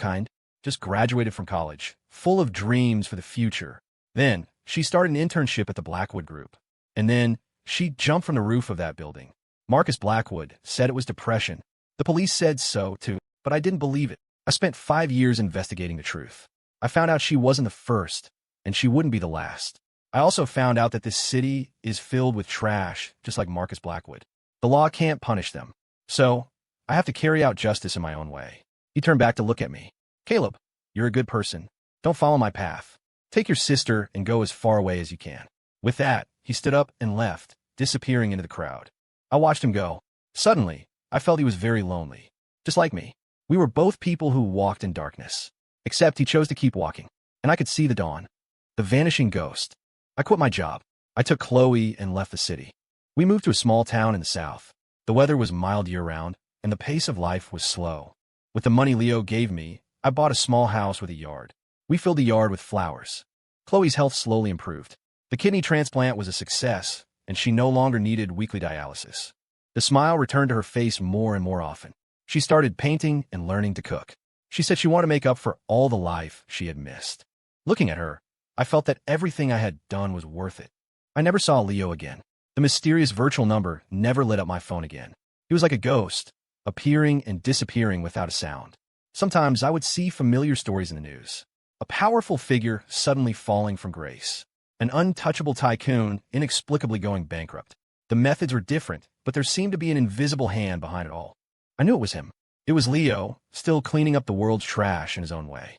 just graduated from college, full of dreams for the future. Then she started an internship at the Blackwood Group. And then she jumped from the roof of that building. Marcus Blackwood said it was depression. The police said so, too, but I didn't believe it. I spent 5 years investigating the truth. I found out she wasn't the first, and she wouldn't be the last. I also found out that this city is filled with trash, just like Marcus Blackwood. The law can't punish them. So, I have to carry out justice in my own way. He turned back to look at me. Caleb, you're a good person. Don't follow my path. Take your sister and go as far away as you can. With that, he stood up and left, disappearing into the crowd. I watched him go. Suddenly, I felt he was very lonely. Just like me. We were both people who walked in darkness. Except he chose to keep walking. And I could see the dawn. The vanishing ghost. I quit my job. I took Chloe and left the city. We moved to a small town in the south. The weather was mild year-round, and the pace of life was slow. With the money Leo gave me, I bought a small house with a yard. We filled the yard with flowers. Chloe's health slowly improved. The kidney transplant was a success, and she no longer needed weekly dialysis. The smile returned to her face more and more often. She started painting and learning to cook. She said she wanted to make up for all the life she had missed. Looking at her, I felt that everything I had done was worth it. I never saw Leo again. The mysterious virtual number never lit up my phone again. He was like a ghost, appearing and disappearing without a sound. Sometimes I would see familiar stories in the news. A powerful figure suddenly falling from grace. An untouchable tycoon inexplicably going bankrupt. The methods were different, but there seemed to be an invisible hand behind it all. I knew it was him. It was Leo, still cleaning up the world's trash in his own way.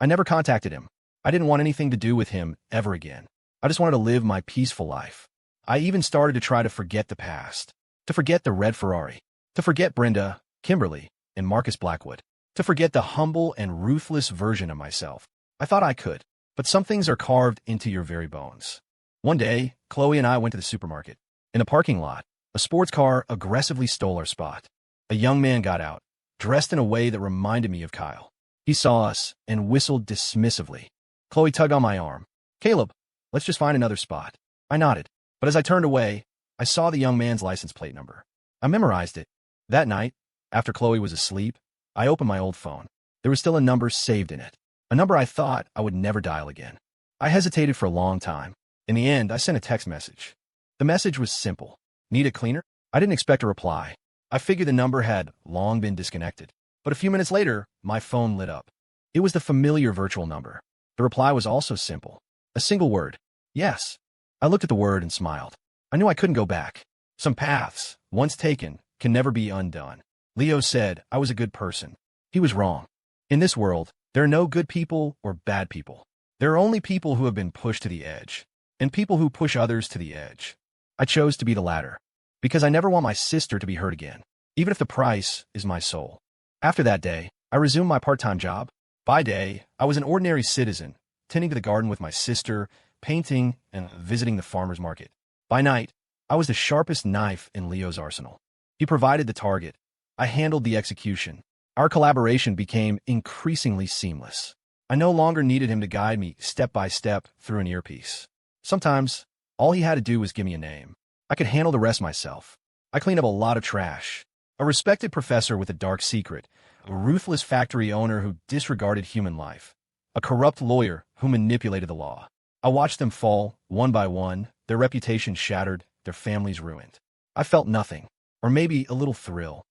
I never contacted him. I didn't want anything to do with him ever again. I just wanted to live my peaceful life. I even started to try to forget the past. To forget the red Ferrari. To forget Brenda, Kimberly, and Marcus Blackwood. To forget the humble and ruthless version of myself. I thought I could, but some things are carved into your very bones. One day, Chloe and I went to the supermarket. In the parking lot, a sports car aggressively stole our spot. A young man got out, dressed in a way that reminded me of Kyle. He saw us and whistled dismissively. Chloe tugged on my arm. Caleb, let's just find another spot. I nodded, but as I turned away, I saw the young man's license plate number. I memorized it. That night, after Chloe was asleep, I opened my old phone. There was still a number saved in it. A number I thought I would never dial again. I hesitated for a long time. In the end, I sent a text message. The message was simple. Need a cleaner? I didn't expect a reply. I figured the number had long been disconnected. But a few minutes later, my phone lit up. It was the familiar virtual number. The reply was also simple. A single word. Yes. I looked at the word and smiled. I knew I couldn't go back. Some paths, once taken, can never be undone. Leo said I was a good person. He was wrong. In this world, there are no good people or bad people. There are only people who have been pushed to the edge, and people who push others to the edge. I chose to be the latter, because I never want my sister to be hurt again, even if the price is my soul. After that day, I resumed my part-time job. By day, I was an ordinary citizen, tending to the garden with my sister, painting, and visiting the farmer's market. By night, I was the sharpest knife in Leo's arsenal. He provided the target. I handled the execution. Our collaboration became increasingly seamless. I no longer needed him to guide me step by step through an earpiece. Sometimes, all he had to do was give me a name. I could handle the rest myself. I cleaned up a lot of trash. A respected professor with a dark secret, a ruthless factory owner who disregarded human life, a corrupt lawyer who manipulated the law. I watched them fall, one by one, their reputations shattered, their families ruined. I felt nothing, or maybe a little thrill.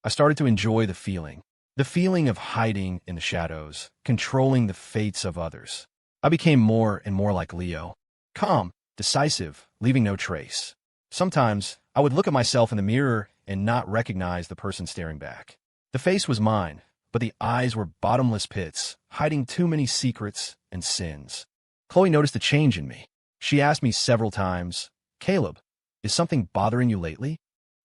I started to enjoy the feeling of hiding in the shadows, controlling the fates of others. I became more and more like Leo, calm, decisive, leaving no trace. Sometimes, I would look at myself in the mirror and not recognize the person staring back. The face was mine, but the eyes were bottomless pits, hiding too many secrets and sins. Chloe noticed a change in me. She asked me several times, Caleb, is something bothering you lately?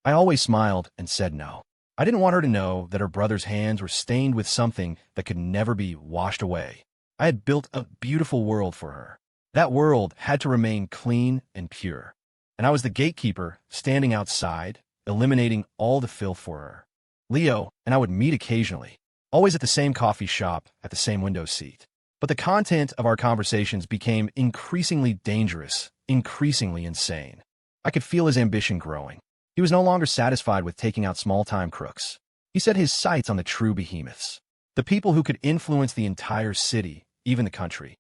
I always smiled and said no. I didn't want her to know that her brother's hands were stained with something that could never be washed away. I had built a beautiful world for her. That world had to remain clean and pure. And I was the gatekeeper, standing outside, eliminating all the filth for her. Leo and I would meet occasionally, always at the same coffee shop, at the same window seat. But the content of our conversations became increasingly dangerous, increasingly insane. I could feel his ambition growing. He was no longer satisfied with taking out small-time crooks. He set his sights on the true behemoths, the people who could influence the entire city, even the country.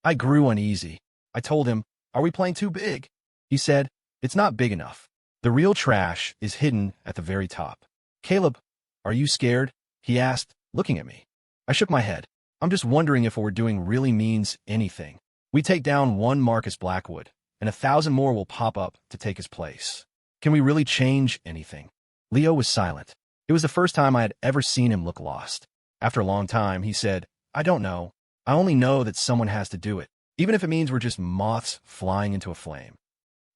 I grew uneasy. I told him, "Are we playing too big?" He said, "It's not big enough. The real trash is hidden at the very top." "Caleb, are you scared?" he asked, looking at me. I shook my head. "I'm just wondering if what we're doing really means anything. We take down one Marcus Blackwood, and 1,000 more will pop up to take his place. Can we really change anything? Leo was silent. It was the first time I had ever seen him look lost. After a long time, he said, I don't know. I only know that someone has to do it, even if it means we're just moths flying into a flame.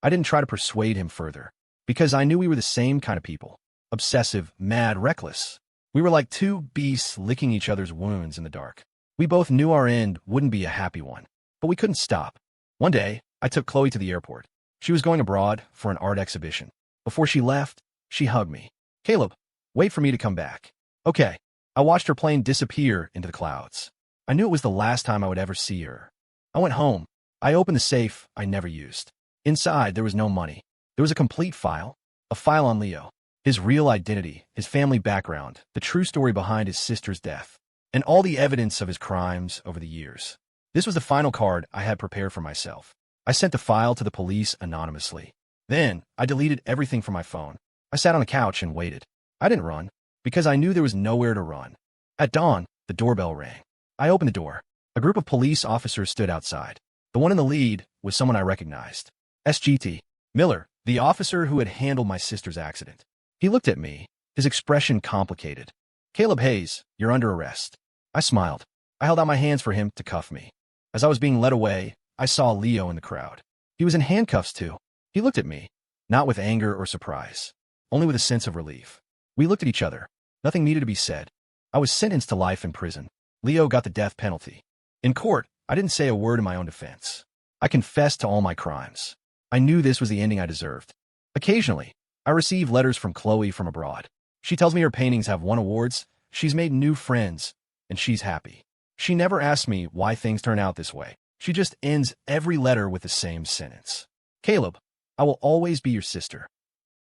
I didn't try to persuade him further, because I knew we were the same kind of people. Obsessive, mad, reckless. We were like two beasts licking each other's wounds in the dark. We both knew our end wouldn't be a happy one, but we couldn't stop. One day, I took Chloe to the airport. She was going abroad for an art exhibition. Before she left, she hugged me. Caleb, wait for me to come back. Okay. I watched her plane disappear into the clouds. I knew it was the last time I would ever see her. I went home. I opened the safe I never used. Inside, there was no money. There was a complete file. A file on Leo. His real identity, his family background, the true story behind his sister's death, and all the evidence of his crimes over the years. This was the final card I had prepared for myself. I sent the file to the police anonymously. Then, I deleted everything from my phone. I sat on a couch and waited. I didn't run, because I knew there was nowhere to run. At dawn, the doorbell rang. I opened the door. A group of police officers stood outside. The one in the lead was someone I recognized. SGT Miller, the officer who had handled my sister's accident. He looked at me, his expression complicated. Caleb Hayes, you're under arrest. I smiled. I held out my hands for him to cuff me. As I was being led away, I saw Leo in the crowd. He was in handcuffs too. He looked at me, not with anger or surprise, only with a sense of relief. We looked at each other. Nothing needed to be said. I was sentenced to life in prison. Leo got the death penalty. In court, I didn't say a word in my own defense. I confessed to all my crimes. I knew this was the ending I deserved. Occasionally, I receive letters from Chloe from abroad. She tells me her paintings have won awards, she's made new friends, and she's happy. She never asks me why things turn out this way. She just ends every letter with the same sentence. Caleb, I will always be your sister.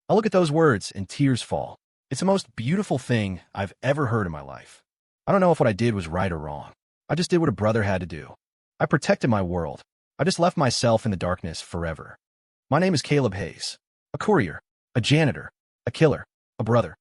I look at those words and tears fall. It's the most beautiful thing I've ever heard in my life. I don't know if what I did was right or wrong. I just did what a brother had to do. I protected my world. I just left myself in the darkness forever. My name is Caleb Hayes. A courier, a janitor, a killer, a brother.